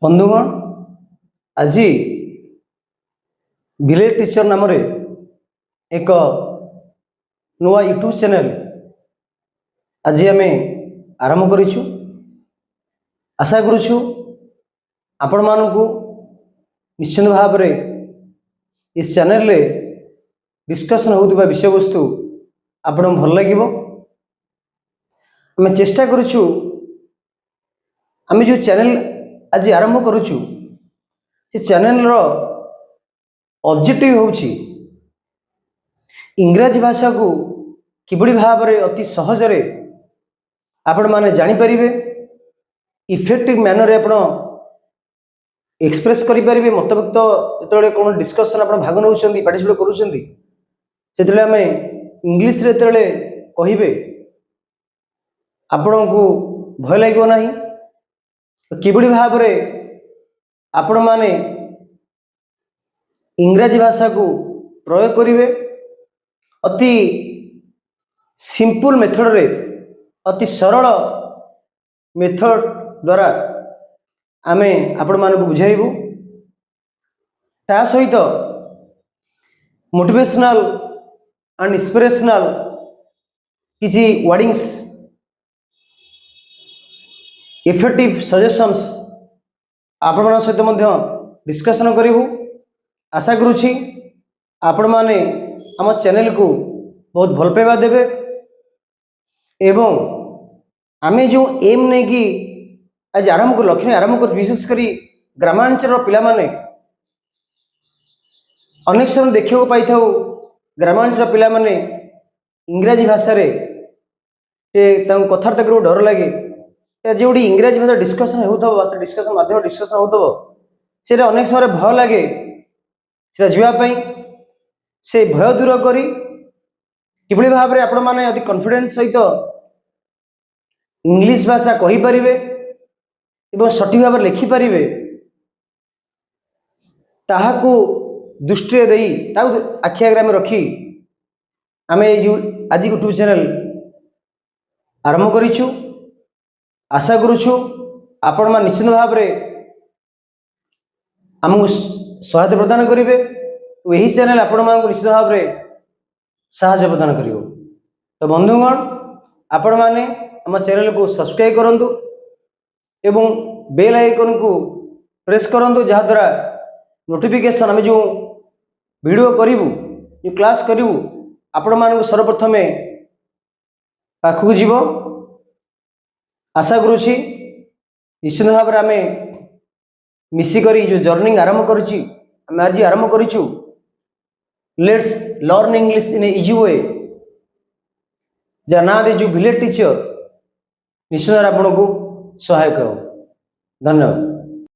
बंधुगण आज village teacher नाम एक नुआ यूट्यूब चैनल आज आम आरंभ करूँ। आशा करुँ आपण मानू निश्चित भाव इस चैनल रे डिस्कशन होता विषय वस्तु आपण भल लगे। आम चेष्टा करुँ आम जो चैनल आज आरंभ करुँ से चैनल रो ऑब्जेक्टिव होउछि इंग्रजी भाषा को किबड़ी भाव में अति सहज रे आपण माने जानि परिबे, इफेक्टिव मैनर आपण एक्सप्रेस करि परिबे। मत व्यक्त जेतले कोन डिस्कशन आपण भाग नउछंती पार्टिसिपेट करूछंती सेतले आमे इंग्लिश रे जेतले कहिबे आपण को भय लागो नाही। किबड़ी भाव में आपण माने इंग्रजी भाषा को प्रयोग करिवे अति सिंपल मेथड रे अति सरल मेथड द्वारा आमे आपण मानक बुझाइबू। ता सहित मोटिवेशनल एंड इंस्पिरेशनल किसी वर्डिंग्स इफेक्टिव सजेशंस आपण मान सहित मध्य डिस्कशन करिवु। आशा करुछि आपण माने आम चैनल को बहुत भल पाइबा देबे एवं आमे जो एम नहीं कि आज आरंभ कर लक्ष्य आरंभ कर विशेषकर ग्रामांचल पिला माने अनेक समय देखा पाई था ग्रामांचल पिला माने इंग्रजी भाषा रे कथबार्ता कर डर लगे। जो इंग्रजी भाषा डिस्कशन होता डिस्कशन माध्यम डिस्कशन होता अनेक समय भय लगे जावाई से भय दूर करी किभली भाव में आपण मैंने अति कॉन्फिडेंस सहित इंग्लिश भाषा कहीपर एवं सठिक भाव लिखिपर ताहाकू दृष्टि दे आखि आगे आम रखी आम आज यूट्यूब चैनल आरंभ करूँ। आशा करुँ आपण मान निश्चित भाव में आमको सहायता प्रदान करेंगे। यही चैनल आपण मान निश्चित भाव में साहाय्य प्रदान कर। तो बंधुगण आपण मैंने आम चैनल को सब्सक्राइब करूँ एवं बेल आइकन को प्रेस करूँ जहाद्वारा नोटिफिकेशन आम जो वीडियो करूँ जो क्लास करूँ आपण मान सर्वप्रथम पाखक जीव। आशा करुँची निश्चित भाव में आम मिसिकरी जो जर्नी आरंभ करुँची आम आज आरंभ करूँ। Let's learn English in a easy way जा ना दे विलेज टीचर निश्चित आपको सहायक हो। धन्यवाद।